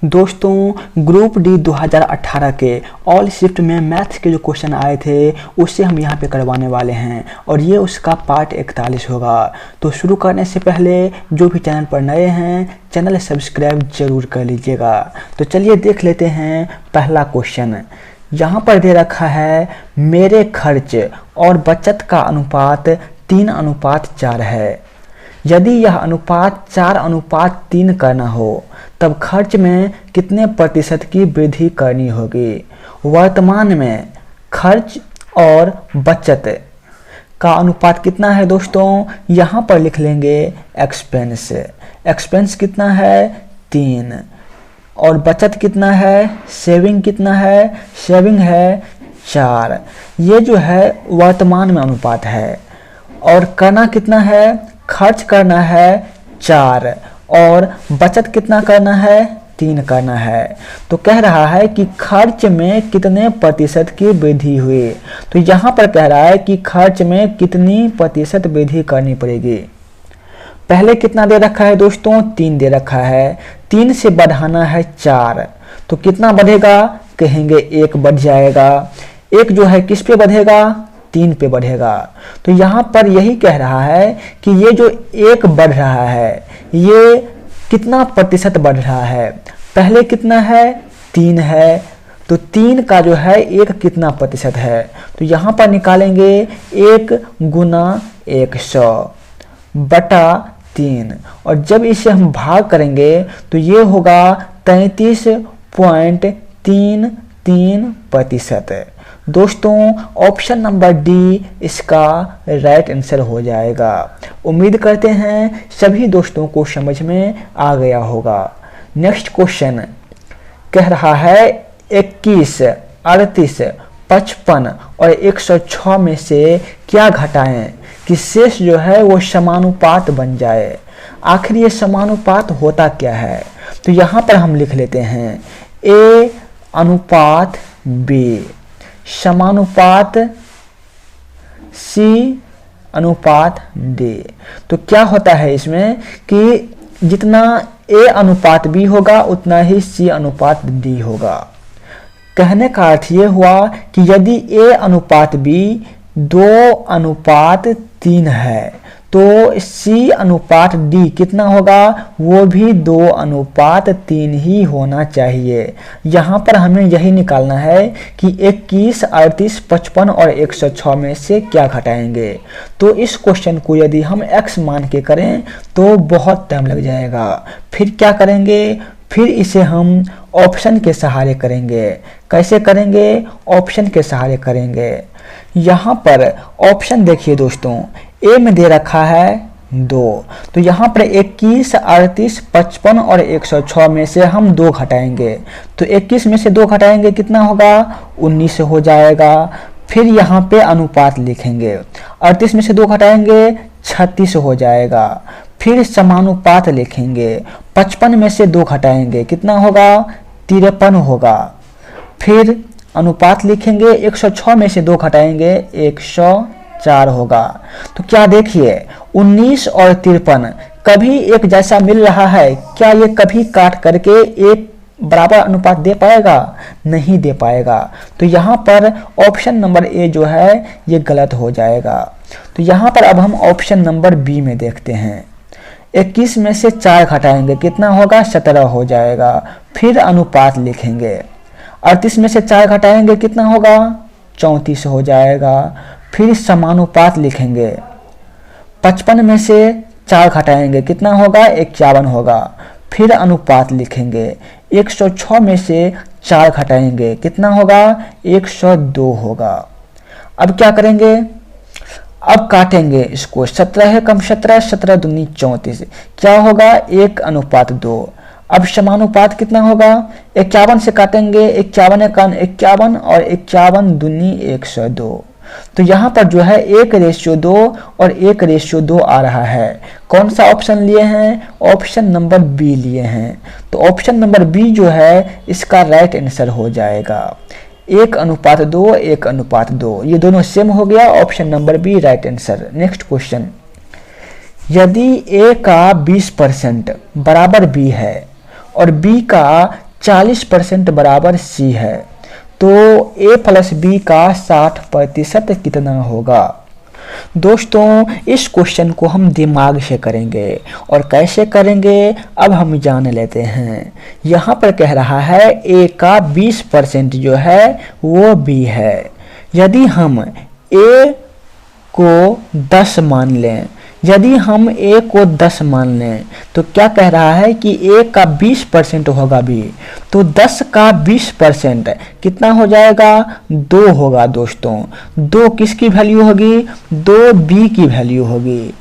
दोस्तों group D 2018 के all shift में मैथ्स के जो क्वेश्चन आए थे उससे हम यहाँ पे करवाने वाले हैं और ये उसका पार्ट 41 होगा। तो शुरू करने से पहले जो भी चैनल पर नए हैं चैनल सब्सक्राइब जरूर कर लीजिएगा। तो चलिए देख लेते हैं पहला क्वेश्चन। यहाँ पर दे रखा है मेरे खर्च और बचत का अनुपात 3:4 है। यदि यह अनुपात 4:3 करना हो तब खर्च में कितने प्रतिशत की वृद्धि करनी होगी। वर्तमान में खर्च और बचत का अनुपात कितना है दोस्तों, यहाँ पर लिख लेंगे एक्सपेंस। एक्सपेंस कितना है 3 और बचत कितना है, सेविंग कितना है, सेविंग है 4। ये जो है वर्तमान में अनुपात है और करना कितना है, खर्च करना है 4 और बचत कितना करना है 3 करना है। तो कह रहा है कि खर्च में कितने प्रतिशत की वृद्धि हुई। तो यहाँ पर कह रहा है कि खर्च में कितनी प्रतिशत वृद्धि करनी पड़ेगी। पहले कितना दे रखा है दोस्तों, 3 दे रखा है। 3 से बढ़ाना है 4 तो कितना बढ़ेगा, कहेंगे 1 बढ़ जाएगा। 1 जो है किस पे बढ़ेगा, 3 पे बढ़ेगा। तो यहाँ पर यही कह रहा है कि ये जो 1 बढ़ रहा है ये कितना प्रतिशत बढ़ रहा है। पहले कितना है 3 है तो 3 का जो है 1 कितना प्रतिशत है। तो यहाँ पर निकालेंगे 1 गुना 100 बटा 3 और जब इसे हम भाग करेंगे तो ये होगा 33.33%। दोस्तों ऑप्शन नंबर डी इसका राइट आंसर हो जाएगा। उम्मीद करते हैं सभी दोस्तों को समझ में आ गया होगा। नेक्स्ट क्वेश्चन कह रहा है 21, 38, 55 और 106 में से क्या घटाएं कि शेष जो है वो समानुपात बन जाए। आखिर ये समानुपात होता क्या है। तो यहाँ पर हम लिख लेते हैं A अनुपात B समानुपात C अनुपात D। तो क्या होता है इसमें कि जितना A अनुपात B होगा उतना ही C अनुपात D होगा। कहने का अर्थ ये हुआ कि यदि A अनुपात B 2:3 है तो C अनुपात D कितना होगा, वो भी 2:3 ही होना चाहिए। यहाँ पर हमें यही निकालना है कि 21, 38, 55 और 106 में से क्या घटाएंगे। तो इस क्वेश्चन को यदि हम x मान के करें तो बहुत टाइम लग जाएगा। फिर क्या करेंगे, फिर इसे हम ऑप्शन के सहारे करेंगे। कैसे करेंगे, ऑप्शन के सहारे करेंगे। यहाँ पर ऑप्शन देखिए दोस्तों, ए में दे रखा है 2 तो यहाँ पर 21, 38, 55 और 106 में से हम 2 घटाएंगे। तो 21 में से 2 घटाएंगे कितना होगा, 19 हो जाएगा। फिर यहाँ पे अनुपात लिखेंगे। 38 में से 2 घटाएंगे 36 हो जाएगा। फिर समानुपात लिखेंगे। 55 में से 2 घटाएंगे कितना होगा, 53 होगा। फिर अनुपात लिखेंगे। 106 में से 2 घटाएंगे 104 होगा। तो क्या देखिए 19 और 53 कभी एक जैसा मिल रहा है, क्या ये कभी काट करके एक बराबर अनुपात दे पाएगा, नहीं दे पाएगा। तो यहाँ पर ऑप्शन नंबर ए जो है ये गलत हो जाएगा। तो यहाँ पर अब हम ऑप्शन नंबर बी में देखते हैं। 21 में से 4 घटाएंगे कितना होगा, 17 हो जाएगा। फिर अनुपात लिखेंगे। 38 में से 4 घटाएंगे कितना होगा, 34 हो जाएगा। फिर समानुपात लिखेंगे। 55 में से 4 घटाएंगे कितना होगा, 51 होगा। फिर अनुपात लिखेंगे। 106 में से 4 घटाएंगे कितना होगा, 102 होगा। अब क्या करेंगे, अब काटेंगे इसको। 17 है कम 17, 17 दूनी 34, क्या होगा 1:2। अब समानुपात कितना होगा, 51 से काटेंगे। 51 एकान 51 और 51 दूनी 102। तो यहाँ पर जो है 1:2 और 1:2 आ रहा है। कौन सा ऑप्शन लिए हैं, ऑप्शन नंबर बी लिए हैं। तो ऑप्शन नंबर बी जो है इसका राइट आंसर हो जाएगा। 1:2, 1:2 ये दोनों सेम हो गया। Option number B right answer. Next question, यदि A का 20% बराबर B है और B का 40% बराबर सी है। तो a प्लस बी का 60% कितना होगा। दोस्तों इस क्वेश्चन को हम दिमाग से करेंगे और कैसे करेंगे अब हम जान लेते हैं। यहाँ पर कह रहा है a का 20% जो है वो b है। यदि हम a को 10 मान लें, यदि हम a को 10 मान लें तो क्या कह रहा है कि a का 20% होगा b, तो 10 का 20% कितना हो जाएगा, 2 होगा। दोस्तों 2 किसकी वैल्यू होगी, 2 b की वैल्यू होगी।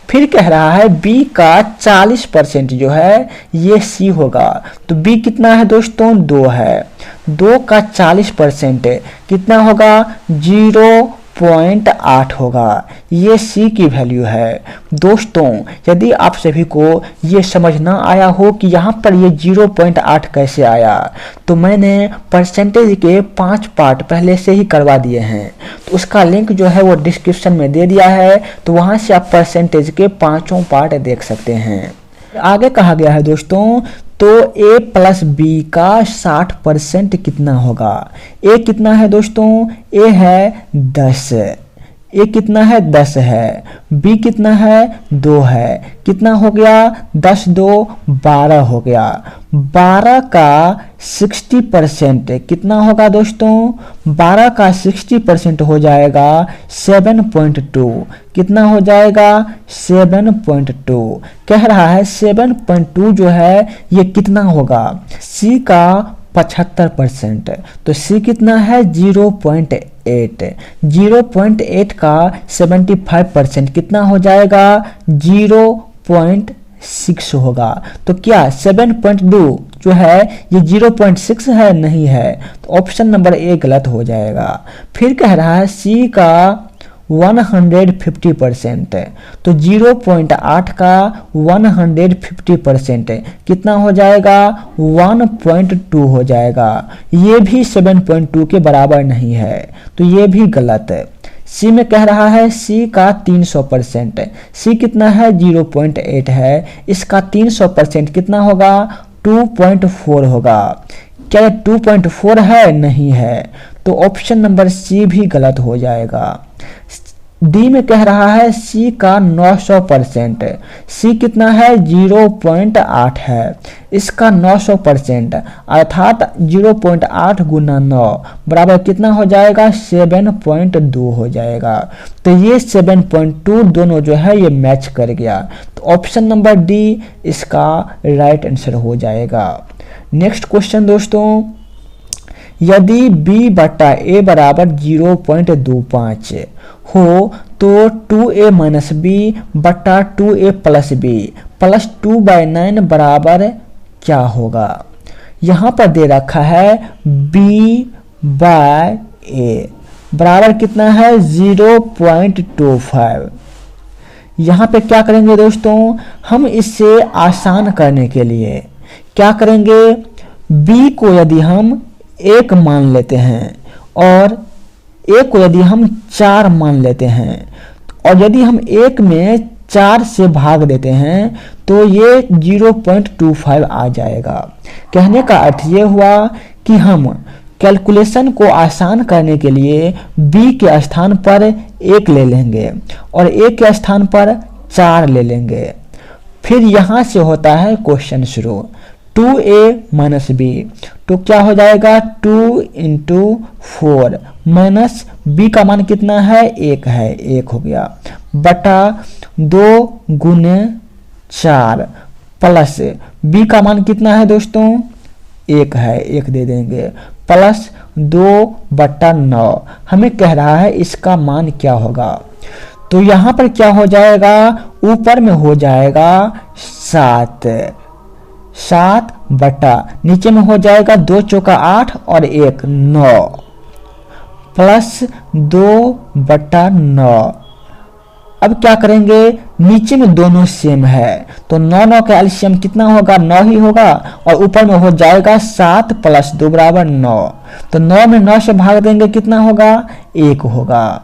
फिर कह रहा है b का 40% जो है ये c होगा, तो b कितना है दोस्तों, 2 है। 2 का 40% कितना होगा, 0.8 होगा, ये c की वैल्यू है। दोस्तों यदि आप सभी को ये समझ ना आया हो कि यहाँ पर ये 0.8 कैसे आया, तो मैंने परसेंटेज के 5 पार्ट पहले से ही करवा दिए हैं, तो उसका लिंक जो है वो डिस्क्रिप्शन में दे दिया है, तो वहाँ से आप परसेंटेज के 5 पार्ट देख सकते हैं। आगे कहा गया है दोस्तों, तो a प्लस बी का 60% कितना होगा। a कितना है दोस्तों, a है 10, a कितना है 10 है, b कितना है 2 है, कितना हो गया 10 2 12 हो गया। 12 का 60% कितना होगा दोस्तों, 12 का 60% हो जाएगा 7.2, कितना हो जाएगा 7.2। कह रहा है 7.2 जो है ये कितना होगा, c का 75%, तो c कितना है 0.8, 0.8 का 75% कितना हो जाएगा 0.6 होगा। तो क्या 7.2 जो है ये 0.6 है, नहीं है, तो ऑप्शन नंबर ए गलत हो जाएगा। फिर कह रहा है c का 150%, तो 0.8 का 150% कितना हो जाएगा 1.2 हो जाएगा। ये भी 7.2 के बराबर नहीं है, तो ये भी गलत है। सी में कह रहा है c का 300%, c कितना है 0.8 है, इसका 300% कितना होगा 2.4 होगा। क्या 2.4 है, नहीं है, तो ऑप्शन नंबर सी भी गलत हो जाएगा। डी में कह रहा है c का 900%, c कितना है 0.8 है, इसका 900% अर्थात 0.8 गुना 9 बराबर कितना हो जाएगा 7.2 हो जाएगा। तो ये 7.2 दोनों जो है ये मैच कर गया, तो ऑप्शन नंबर डी इसका राइट आंसर हो जाएगा। नेक्स्ट क्वेश्चन दोस्तों, यदि b बटा a बराबर 0.25 हो तो 2a माइनस बी बटा 2a प्लस बी प्लस 2/9 बराबर क्या होगा। यहाँ पर दे रखा है b बाय a बराबर कितना है 0.25। यहाँ पे क्या करेंगे दोस्तों, हम इसे आसान करने के लिए क्या करेंगे, b को यदि हम 1 मान लेते हैं और a को यदि हम 4 मान लेते हैं, और यदि हम 1 में 4 से भाग देते हैं तो ये 0.25 आ जाएगा। कहने का अर्थ ये हुआ कि हम कैलकुलेशन को आसान करने के लिए b के स्थान पर 1 ले लेंगे और a के स्थान पर 4 ले लेंगे। फिर यहाँ से होता है क्वेश्चन शुरू, 2a माइनस बी, तो क्या हो जाएगा 2 इंटू 4 माइनस b का मान कितना है 1 है, 1 हो गया, बटा 2 गुने 4 प्लस b का मान कितना है दोस्तों 1 है, 1 दे देंगे, प्लस 2/9। हमें कह रहा है इसका मान क्या होगा, तो यहाँ पर क्या हो जाएगा, ऊपर में हो जाएगा 7 बटा नीचे में हो जाएगा 2 चौका 8 और 1 9 प्लस 2/9। अब क्या करेंगे, नीचे में दोनों सेम है तो 9 का एलसीएम कितना होगा 9 ही होगा, और ऊपर में हो जाएगा 7 प्लस 2 बराबर 9, तो 9 में 9 से भाग देंगे कितना होगा 1 होगा।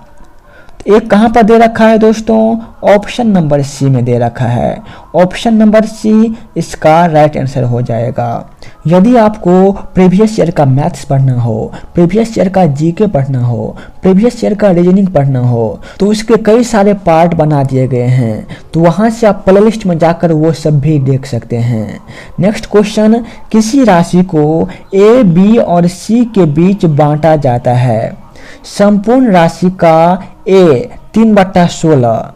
एक कहाँ पर दे रखा है दोस्तों, ऑप्शन नंबर सी में दे रखा है। ऑप्शन नंबर सी इसका राइट आंसर हो जाएगा। यदि आपको प्रीवियस ईयर का मैथ्स पढ़ना हो, प्रीवियस ईयर का जीके पढ़ना हो, प्रीवियस ईयर का रीजनिंग पढ़ना हो, तो उसके कई सारे पार्ट बना दिए गए हैं, तो वहाँ से आप प्लेलिस्ट में जाकर वो सब भी देख सकते हैं। नेक्स्ट क्वेश्चन, किसी राशि को ए, बी और सी के बीच बांटा जाता है। संपूर्ण राशि का ए 3/16,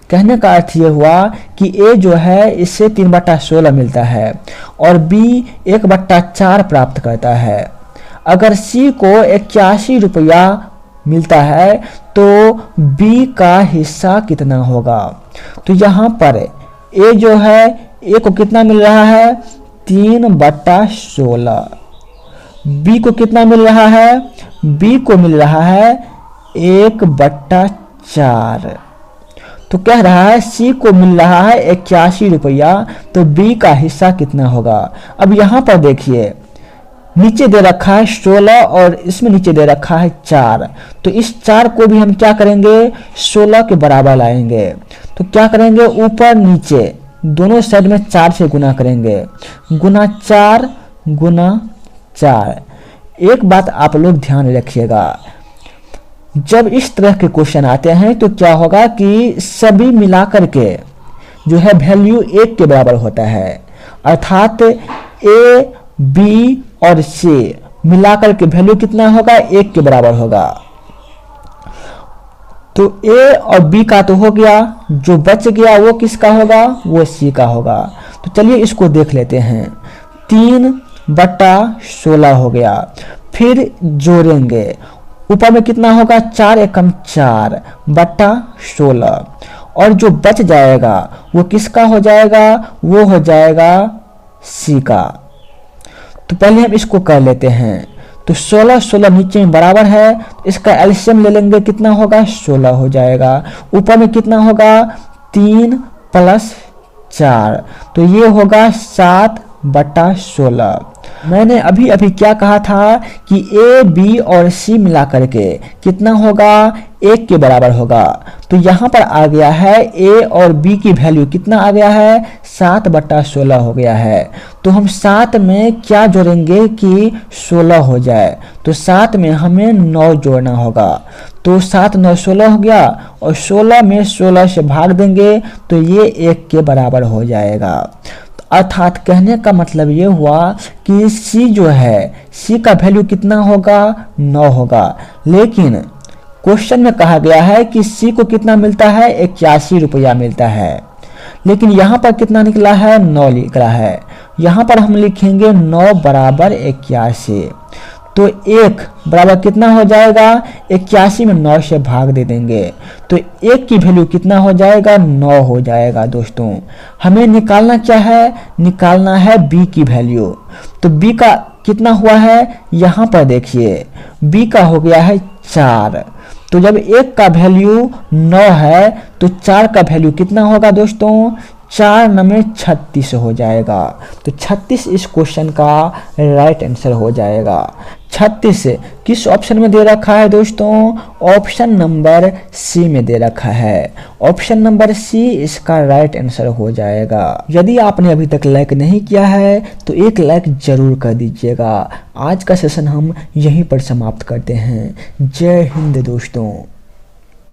कहने का अर्थ ये हुआ कि ए जो है इससे 3/16 मिलता है और बी 1/4 प्राप्त करता है। अगर सी को 81 रुपया मिलता है तो बी का हिस्सा कितना होगा। तो यहाँ पर ए जो है, ए को कितना मिल रहा है 3/16, बी को कितना मिल रहा है, बी को मिल रहा है 1/4। तो कह रहा है सी को मिल रहा है 81 रुपया, तो बी का हिस्सा कितना होगा। अब यहाँ पर देखिए नीचे दे रखा है 16 और इसमें नीचे दे रखा है 4, तो इस 4 को भी हम क्या करेंगे 16 के बराबर लाएंगे। तो क्या करेंगे, ऊपर नीचे दोनों साइड में 4 से गुना करेंगे, गुना 4 गुना 4। एक बात आप लोग ध्यान रखिएगा, जब इस तरह के क्वेश्चन आते हैं तो क्या होगा कि सभी मिलाकर के जो है वैल्यू 1 के बराबर होता है, अर्थात ए, बी और सी मिलाकर के वैल्यू कितना होगा 1 के बराबर होगा। तो ए और बी का तो हो गया, जो बच गया वो किसका होगा, वो सी का होगा। तो चलिए इसको देख लेते हैं। 3/16 हो गया, फिर जोड़ेंगे, ऊपर में कितना होगा 4 एकम 4/16 और जो बच जाएगा वो किसका हो जाएगा, वो हो जाएगा सी का। तो पहले हम इसको कर लेते हैं। तो 16 नीचे में बराबर है, तो इसका एलसीएम ले लेंगे, कितना होगा 16 हो जाएगा। ऊपर में कितना होगा 3 + 4, तो ये होगा 7/16। मैंने अभी क्या कहा था कि ए, बी और सी मिलाकर के कितना होगा 1 के बराबर होगा। तो यहाँ पर आ गया है ए और बी की वैल्यू कितना आ गया है 7/16 हो गया है। तो हम 7 में क्या जोड़ेंगे कि 16 हो जाए, तो 7 में हमें 9 जोड़ना होगा। तो 7 9 16 हो गया और 16 में 16 से भाग देंगे तो ये 1 के बराबर हो जाएगा। अर्थात कहने का मतलब ये हुआ कि सी जो है, सी का वैल्यू कितना होगा 9 होगा, लेकिन क्वेश्चन में कहा गया है कि सी को कितना मिलता है 81 रुपया मिलता है, लेकिन यहाँ पर कितना निकला है 9 निकला है। यहाँ पर हम लिखेंगे 9 बराबर 81, तो 1 बराबर कितना हो जाएगा 81 में 9 से भाग दे देंगे, तो 1 की वैल्यू कितना हो जाएगा 9 हो जाएगा। दोस्तों हमें निकालना क्या है, निकालना है बी की वैल्यू। तो बी का कितना हुआ है, यहाँ पर देखिए बी का हो गया है 4, तो जब 1 का वैल्यू 9 है तो 4 का वैल्यू कितना होगा दोस्तों 4 × 9 = 36 हो जाएगा। तो 36 इस क्वेश्चन का राइट आंसर हो जाएगा। 36 किस ऑप्शन में दे रखा है दोस्तों, ऑप्शन नंबर सी में दे रखा है। ऑप्शन नंबर सी इसका राइट आंसर हो जाएगा। यदि आपने अभी तक लाइक नहीं किया है तो एक लाइक जरूर कर दीजिएगा। आज का सेशन हम यहीं पर समाप्त करते हैं। जय हिंद दोस्तों।